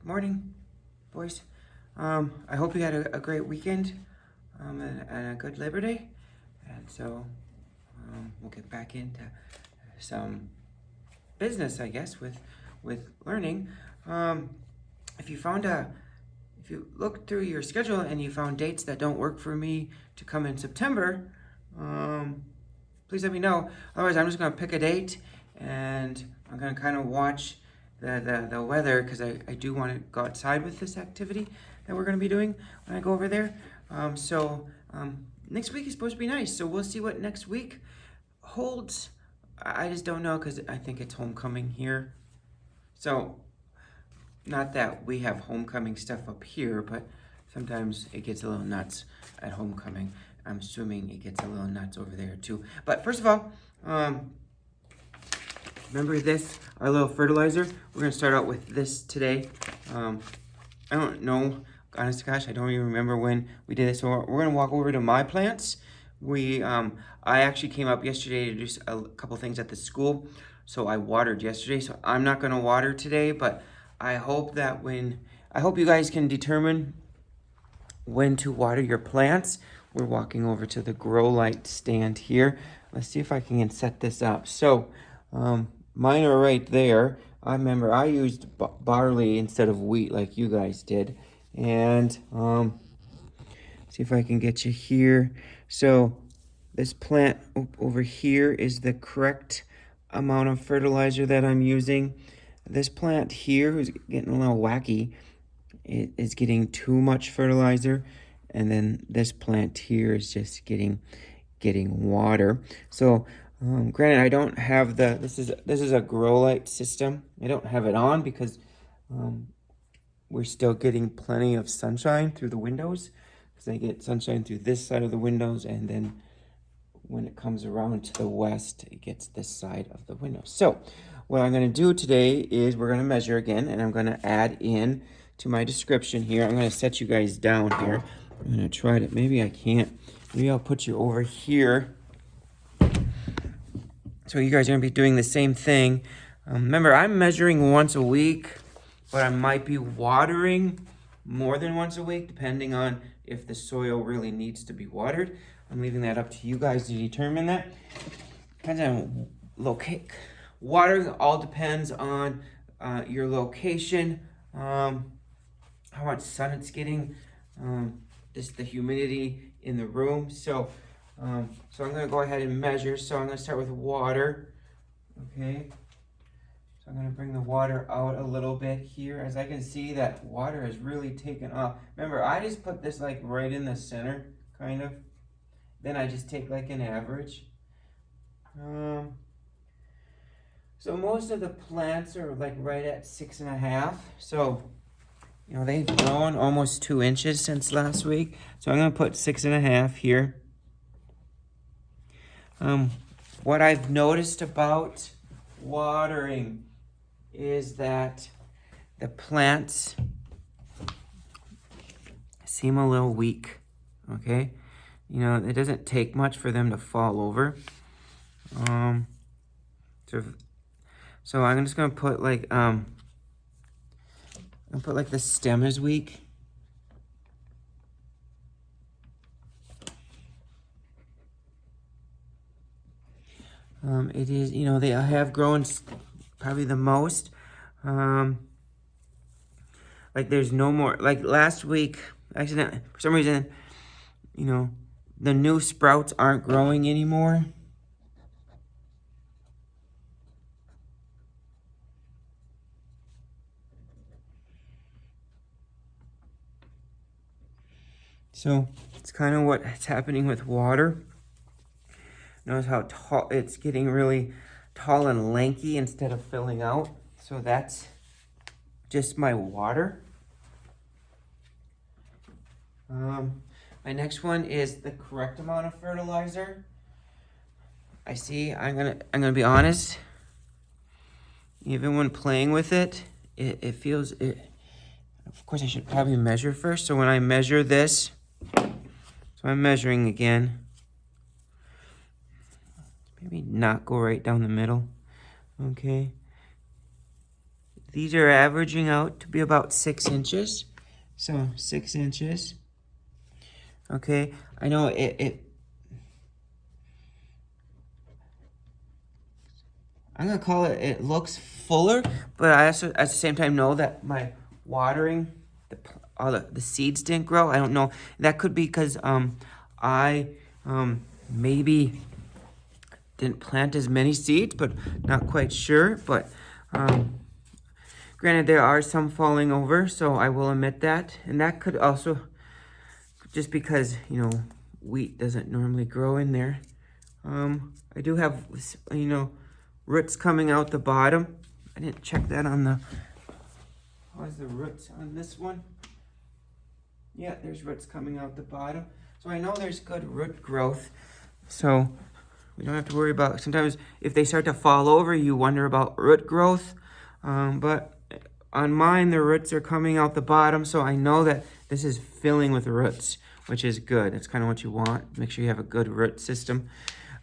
morning, boys. I hope you had a great weekend and a good Labor Day. And so we'll get back into some business, I guess, with learning. If you found if you looked through your schedule and you found dates that don't work for me to come in September, please let me know. Otherwise, I'm just gonna pick a date and I'm gonna kind of watch the weather because I do want to go outside with this activity that we're gonna be doing when I go over there. Next week is supposed to be nice, so we'll see what next week holds. I just don't know because I think it's homecoming here. So, not that we have homecoming stuff up here, but sometimes it gets a little nuts at homecoming. I'm assuming it gets a little nuts over there too. But first of all, remember this, our little fertilizer? We're gonna start out with this today. I don't know, honest to gosh, I don't even remember when we did this. So we're gonna walk over to my plants. I actually came up yesterday to do a couple things at the school. So I watered yesterday, so I'm not gonna water today, but I hope you guys can determine when to water your plants. We're walking over to the grow light stand here. Let's see if I can set this up. So mine are right there. I remember I used barley instead of wheat like you guys did. And see if I can get you here. So this plant over here is the correct amount of fertilizer that I'm using. This plant here is getting a little wacky. It is getting too much fertilizer, and then this plant here is just getting water. So granted, I don't have this is a grow light system. I don't have it on because we're still getting plenty of sunshine through the windows, because I get sunshine through this side of the windows, and then when it comes around to the west, it gets this side of the window. So what I'm going to do today is we're going to measure again, and I'm going to add in to my description here. I'm going to set you guys down here. I'm going to try to, maybe I can't. Maybe I'll put you over here. So you guys are going to be doing the same thing. Remember, I'm measuring once a week, but I might be watering more than once a week, depending on if the soil really needs to be watered. I'm leaving that up to you guys to determine that. Depends on watering all depends on your location, how much sun it's getting, just the humidity in the room. So I'm gonna go ahead and measure. So I'm gonna start with water. Okay. So I'm gonna bring the water out a little bit here. As I can see, that water has really taken off. Remember, I just put this like right in the center, kind of. Then I just take like an average. So most of the plants are like right at 6.5. So, you know, they've grown almost 2 inches since last week. So I'm gonna put 6.5 here. What I've noticed about watering is that the plants seem a little weak, okay? You know, it doesn't take much for them to fall over. So I'm just gonna put like the stem is weak. It is, you know, they have grown probably the most. Like there's no more, like last week, accidentally, for some reason, you know, the new sprouts aren't growing anymore. So it's kind of what's happening with water. Notice how tall it's getting, really tall and lanky instead of filling out. So that's just my water. My next one is the correct amount of fertilizer. I'm gonna be honest. Even when playing with it, it feels it. Of course, I should probably measure first. So when I measure this, so I'm measuring again. Maybe not go right down the middle. Okay. These are averaging out to be about 6 inches. So 6 inches. Okay, I know I'm gonna call it, it looks fuller, but I also at the same time know that my watering, all the seeds didn't grow. I don't know. That could be because I maybe didn't plant as many seeds, but not quite sure. But granted, there are some falling over, so I will admit that. And that could also, just because, you know, wheat doesn't normally grow in there. I do have, you know, roots coming out the bottom. I didn't check that on the, how's the roots on this one? Yeah, there's roots coming out the bottom. So I know there's good root growth. So we don't have to worry about, sometimes if they start to fall over, you wonder about root growth. But on mine, the roots are coming out the bottom. So I know that this is filling with roots, which is good. That's kind of what you want. Make sure you have a good root system.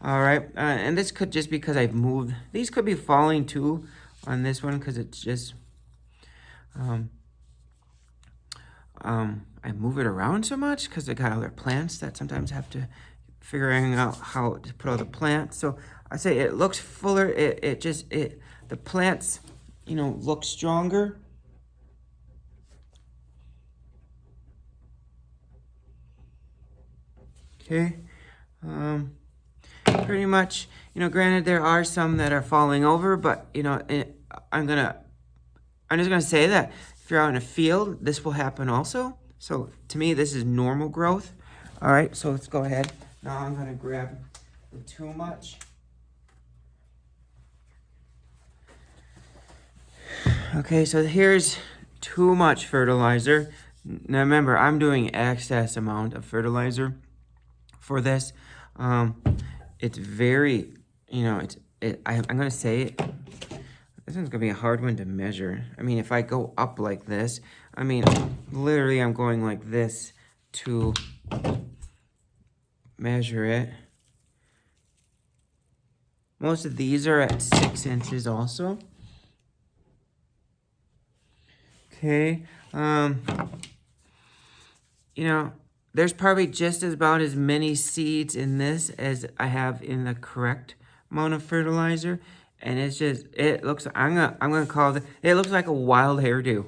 All right. And this could just because I've moved. These could be falling too on this one because it's just, I move it around so much because I got other plants that sometimes have to figuring out how to put all the plants. So I say it looks fuller. The plants, you know, look stronger. Okay. Pretty much, you know, granted there are some that are falling over, but you know, I'm just gonna say that if you're out in a field, this will happen also. So to me, this is normal growth. All right, so let's go ahead. Now I'm gonna grab the too much. Okay, so here's too much fertilizer. Now remember, I'm doing excess amount of fertilizer for this. It's very, you know, I'm gonna say it. This one's gonna be a hard one to measure. I mean, if I go up like this, I mean, literally I'm going like this to measure it. Most of these are at 6 inches also. Okay, you know, there's probably just about as many seeds in this as I have in the correct amount of fertilizer. And it's just, it looks, I'm gonna call it looks like a wild hairdo.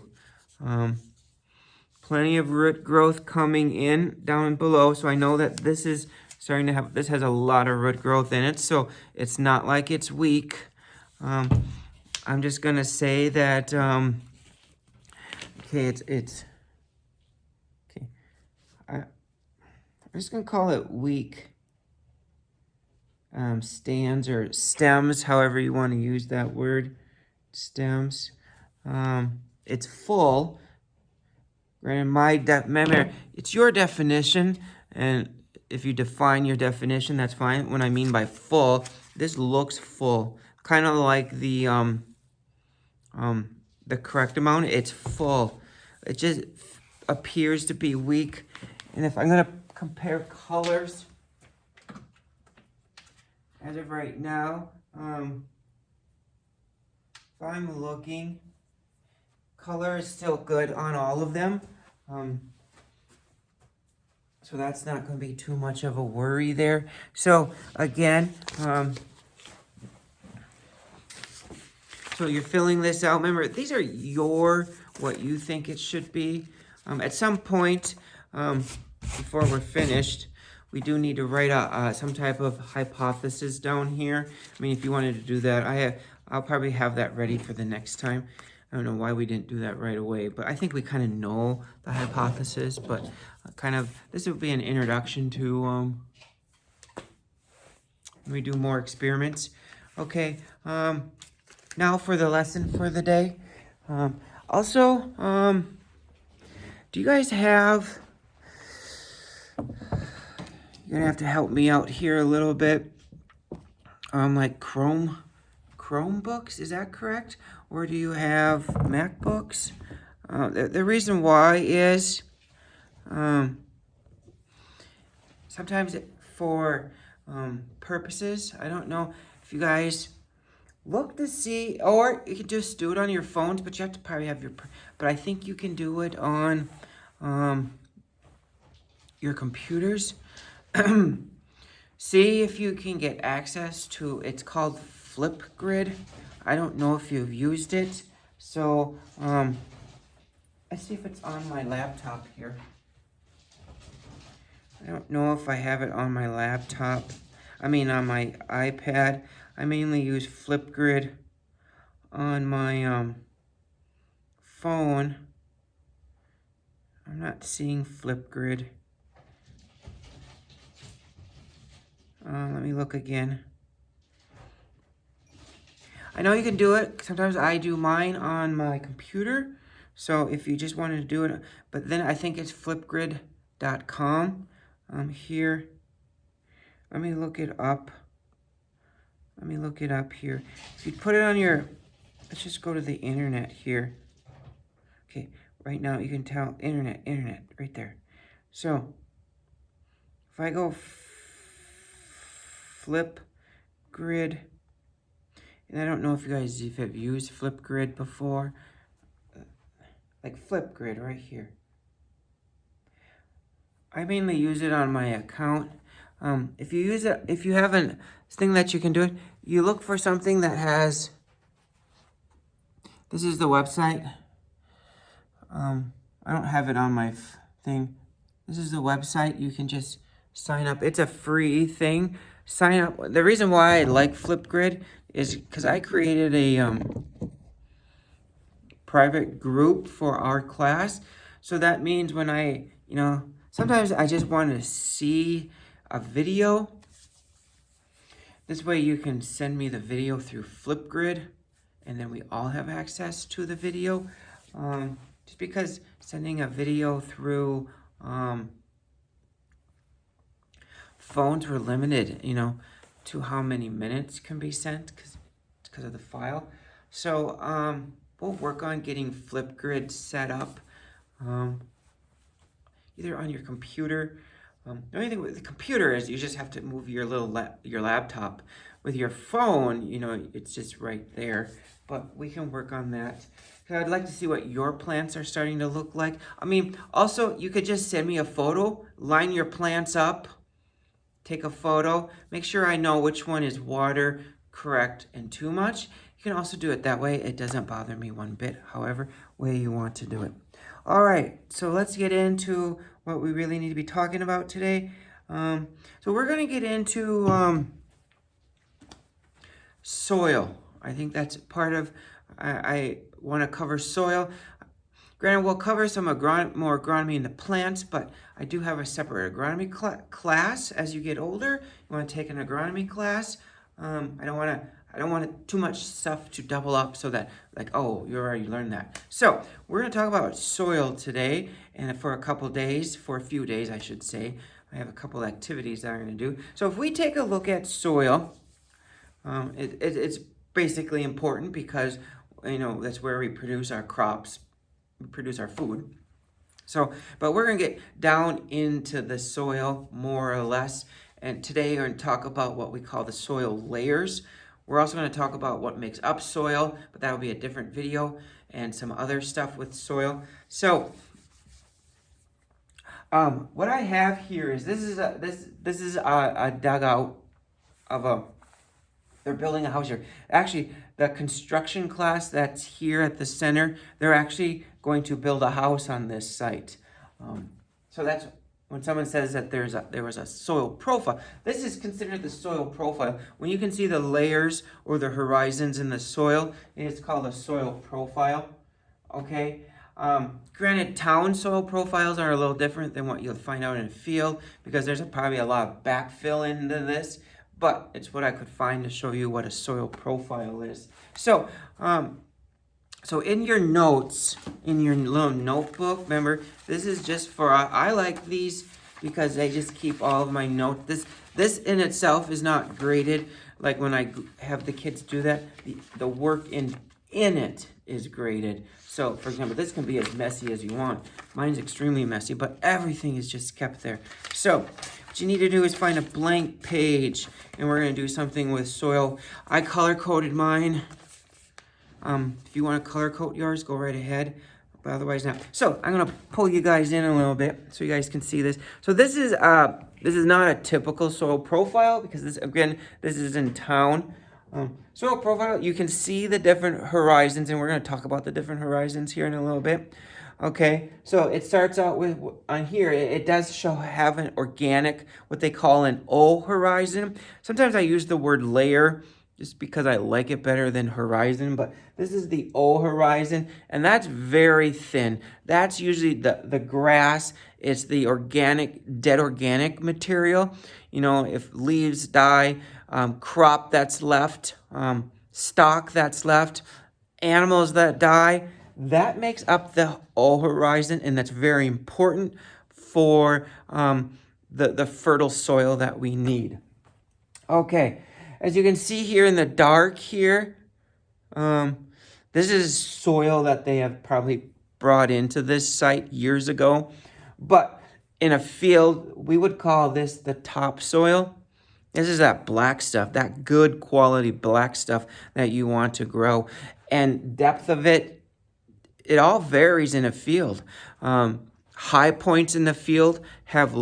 Plenty of root growth coming in down below. So I know that this is starting to have, this has a lot of root growth in it. So it's not like it's weak. I'm just gonna say that, okay, it's, okay. I'm just gonna call it weak stands or stems, however you want to use that word, stems. It's full. Granted, remember, it's your definition, and if you define your definition, that's fine. What I mean by full, this looks full, kind of like the correct amount. It's full. It just appears to be weak. And if I'm gonna compare colors, as of right now, if I'm looking, color is still good on all of them. So that's not going to be too much of a worry there. So again, so you're filling this out. Remember, these are what you think it should be. At some point, before we're finished, we do need to write some type of hypothesis down here. I mean, if you wanted to do that, I'll probably have that ready for the next time. I don't know why we didn't do that right away, but I think we kind of know the hypothesis, but this would be an introduction to we do more experiments. Okay, now for the lesson for the day. Also, do you guys have, you're gonna have to help me out here a little bit, like Chromebooks, is that correct? Or do you have MacBooks? The reason why is sometimes for purposes, I don't know if you guys look to see, or you could just do it on your phones, but you have to probably have but I think you can do it on your computers. See if you can get access to, it's called Flipgrid. I don't know if you've used it. So, let's see if it's on my laptop here. I don't know if I have it on my laptop. I mean, on my iPad. I mainly use Flipgrid on my phone. I'm not seeing Flipgrid. Let me look again. I know you can do it. Sometimes I do mine on my computer. So if you just wanted to do it, but then I think it's flipgrid.com. Here, let me look it up. Let me look it up here. If you put it on your, let's just go to the internet here. Okay, right now you can tell internet, right there. So if I go Flipgrid, and I don't know if you guys have used Flipgrid before, like Flipgrid right here. I mainly use it on my account. If you use it, if you have a thing that you can do it, you look for something that has, this is the website. I don't have it on my thing. This is the website. You can just sign up. It's a free thing. Sign up. The reason why I like Flipgrid is because I created a private group for our class. So that means when I, sometimes I just want to see a video. This way you can send me the video through Flipgrid, and then we all have access to the video. Just because sending a video through phones were limited, to how many minutes can be sent because of the file. So we'll work on getting Flipgrid set up either on your computer. The only thing with the computer is you just have to move your your laptop. With your phone, it's just right there. But we can work on that. I'd like to see what your plants are starting to look like. I mean, also, you could just send me a photo, line your plants up, take a photo, make sure I know which one is water, correct, and too much. You can also do it that way. It doesn't bother me one bit, however way you want to do it. All right, so let's get into what we really need to be talking about today. So we're going to get into soil. I think that's part of, I want to cover soil. Granted, we'll cover some more agronomy in the plants, but I do have a separate agronomy class as you get older. You want to take an agronomy class. I don't want too much stuff to double up so that, you already learned that. So we're going to talk about soil today, and for a few days, I should say. I have a couple activities that I'm going to do. So if we take a look at soil, it's basically important because, that's where we produce our crops, we produce our food. So, but we're going to get down into the soil more or less. And today we're going to talk about what we call the soil layers. We're also going to talk about what makes up soil, but that will be a different video, and some other stuff with soil. So, what I have here is this is a dugout of they're building a house here. Actually, the construction class that's here at the center, they're actually going to build a house on this site. So that's when someone says that there was a soil profile. This is considered the soil profile. When you can see the layers or the horizons in the soil, it's called a soil profile. Okay. Granted, town soil profiles are a little different than what you'll find out in a field because there's probably a lot of backfill into this. But it's what I could find to show you what a soil profile is. So, so in your notes, in your little notebook, remember, this is just for, I like these because they just keep all of my notes. This in itself is not graded. Like when I have the kids do that, the work in in it is graded. So, for example, this can be as messy as you want. Mine's extremely messy, but everything is just kept there. So, what you need to do is find a blank page, and we're going to do something with soil. I color-coded mine. If you want to color-code yours, go right ahead. But otherwise not. So, I'm going to pull you guys in a little bit so you guys can see this. So, this is not a typical soil profile because this is in town. Soil profile, you can see the different horizons, and we're going to talk about the different horizons here in a little bit. Okay, so it starts out with, on here, it does have an organic, what they call an O horizon. Sometimes I use the word layer just because I like it better than horizon, but this is the O horizon, and that's very thin. That's usually the grass. It's the organic, dead organic material. You know, if leaves die, crop that's left, stock that's left, animals that die, that makes up the O horizon, and that's very important for the fertile soil that we need. Okay, as you can see here in the dark here, this is soil that they have probably brought into this site years ago, but in a field, we would call this the topsoil. This is that black stuff, that good quality black stuff that you want to grow. And depth of it all varies in a field. High points in the field have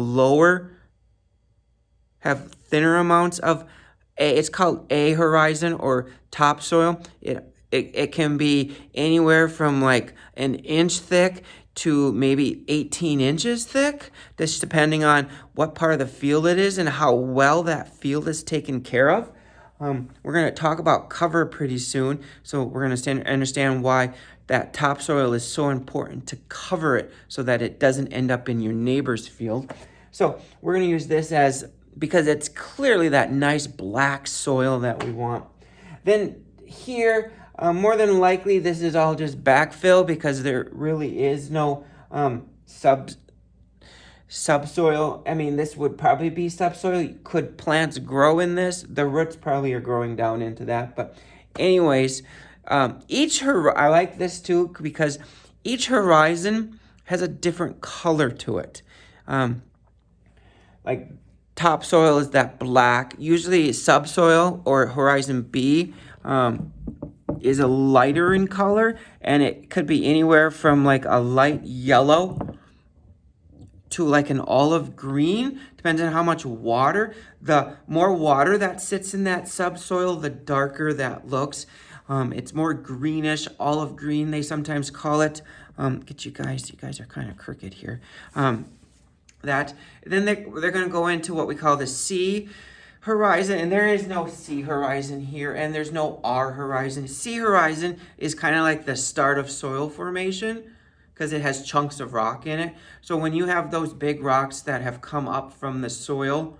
thinner amounts of it's called A horizon or topsoil. It can be anywhere from like an inch thick to maybe 18 inches thick, just depending on what part of the field it is and how well that field is taken care of. We're going to talk about cover pretty soon, so we're going to understand why that topsoil is so important to cover it so that it doesn't end up in your neighbor's field. So we're going to use this because it's clearly that nice black soil that we want. Then here, more than likely, this is all just backfill because there really is no subsoil. I mean, this would probably be subsoil. Could plants grow in this? The roots probably are growing down into that. But anyways, I like this too because each horizon has a different color to it. Like topsoil is that black. Usually subsoil or horizon B is a lighter in color, and it could be anywhere from like a light yellow to like an olive green, depends on how much water. The more water that sits in that subsoil, the darker that looks. It's more greenish, olive green, they sometimes call it. You guys are kind of crooked here. Then they're going to go into what we call the C horizon, and there is no C horizon here, and there's no R horizon. C horizon is kind of like the start of soil formation because it has chunks of rock in it. So when you have those big rocks that have come up from the soil,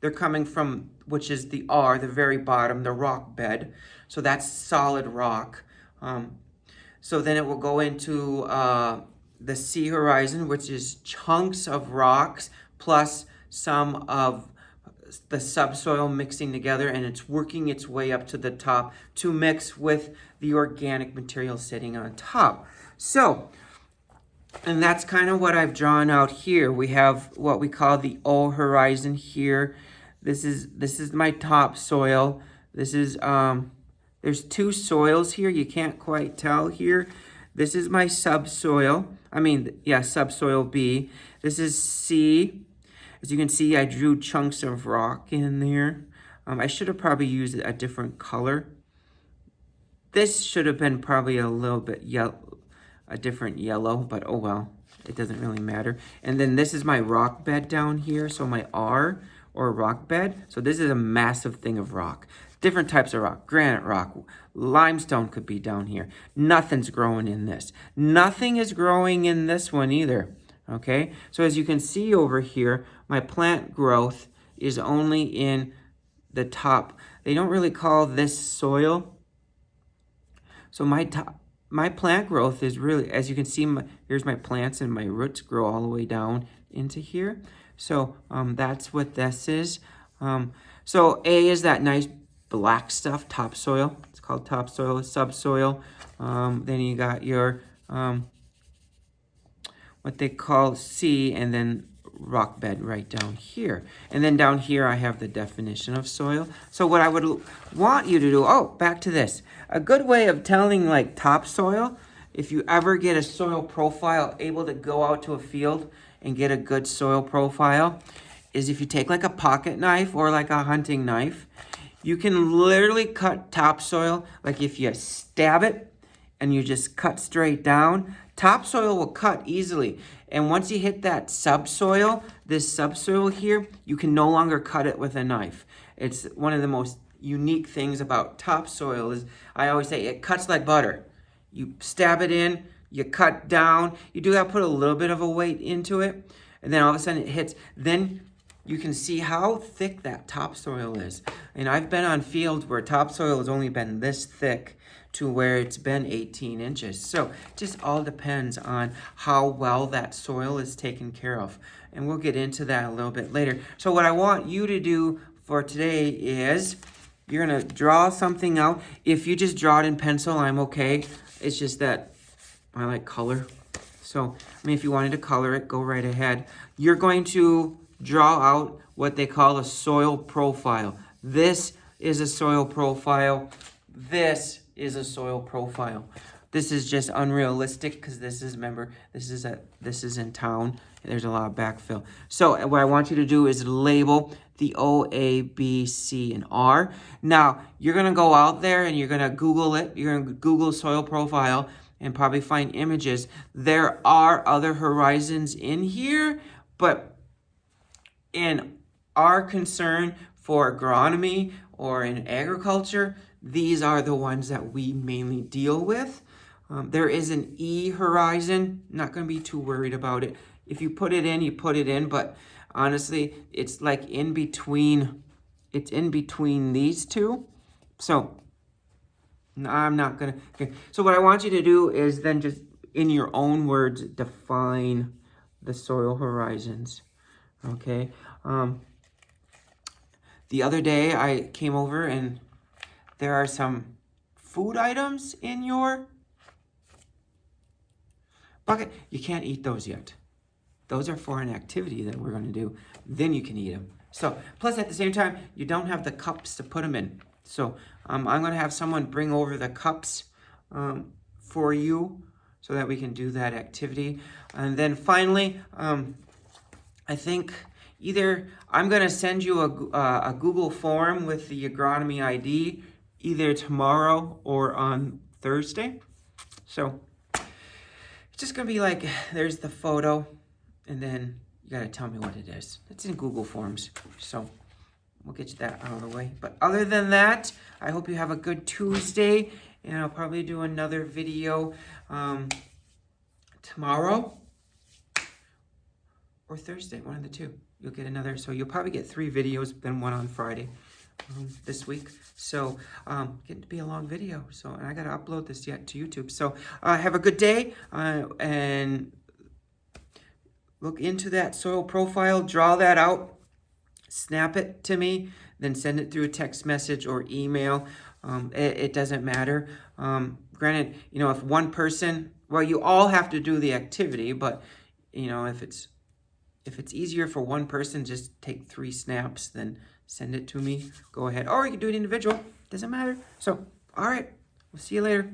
they're coming from, which is the R, the very bottom, the rock bed. So that's solid rock. So then it will go into the C horizon, which is chunks of rocks plus some of the subsoil mixing together, and it's working its way up to the top to mix with the organic material sitting on top. So, and that's kind of what I've drawn out here. We have what we call the O horizon here. This is my topsoil. This is there's two soils here. You can't quite tell here. This is my subsoil. Subsoil B. This is C. As you can see, I drew chunks of rock in there. I should have probably used a different color. This should have been probably a little bit a different yellow, but oh well, it doesn't really matter. And then this is my rock bed down here, so my R or rock bed. So this is a massive thing of rock. Different types of rock, granite rock, limestone could be down here. Nothing's growing in this. Nothing is growing in this one either. Okay, so as you can see over here, my plant growth is only in the top. They don't really call this soil. So my plant growth is really, as you can see, here's my plants and my roots grow all the way down into here. So that's what this is. So A is that nice black stuff, topsoil. It's called topsoil, subsoil. Then you got your what they call C, and then rock bed right down here. And then down here I have the definition of soil. So what I would want you to do, oh, back to this. A good way of telling like topsoil, if you ever get a soil profile, able to go out to a field and get a good soil profile, is if you take like a pocket knife or like a hunting knife, you can literally cut topsoil. Like if you stab it and you just cut straight down, topsoil will cut easily. And once you hit that subsoil, this subsoil here, you can no longer cut it with a knife. It's one of the most unique things about topsoil is, I always say, it cuts like butter. You stab it in, you cut down, you do have to put a little bit of a weight into it, and then all of a sudden it hits. Then you can see how thick that topsoil is. And I've been on fields where topsoil has only been this thick to where it's been 18 inches. So it just all depends on how well that soil is taken care of. And we'll get into that a little bit later. So what I want you to do for today is you're gonna draw something out. If you just draw it in pencil, I'm okay. It's just that I like color. So, I mean, if you wanted to color it, go right ahead. You're going to draw out what they call a soil profile. This is a soil profile. This is a soil profile. This is just unrealistic because this is, remember, this is in town. There's a lot of backfill. So what I want you to do is label the O, A, B, C, and R. Now, you're going to go out there and you're going to Google it. You're going to Google soil profile and probably find images. There are other horizons in here, but in our concern for agronomy or in agriculture, these are the ones that we mainly deal with. There is an E horizon. Not going to be too worried about it. If you put it in, you put it in, but honestly, it's like in between. It's in between these two. So I'm not going to. Okay. So what I want you to do is then just in your own words define the soil horizons. Okay. The other day I came over and there are some food items in your bucket. You can't eat those yet. Those are for an activity that we're going to do. Then you can eat them. So, plus at the same time, you don't have the cups to put them in. So, I'm going to have someone bring over the cups for you so that we can do that activity. And then finally, I think either I'm going to send you a Google form with the agronomy ID either tomorrow or on Thursday. So it's just going to be like, there's the photo, and then you got to tell me what it is. It's in Google Forms. So we'll get that out of the way. But other than that, I hope you have a good Tuesday, and I'll probably do another video tomorrow or Thursday, one of the two. You'll get another, so you'll probably get 3 videos, then one on Friday this week. So getting to be a long video. So, and I got to upload this yet to YouTube. So have a good day and look into that soil profile, draw that out, snap it to me, then send it through a text message or email. It doesn't matter. Granted, you know, if one person, well, you all have to do the activity, but you know, if it's easier for one person, just take 3 snaps, then send it to me. Go ahead. Or you can do it individual. Doesn't matter. So, all right. We'll see you later.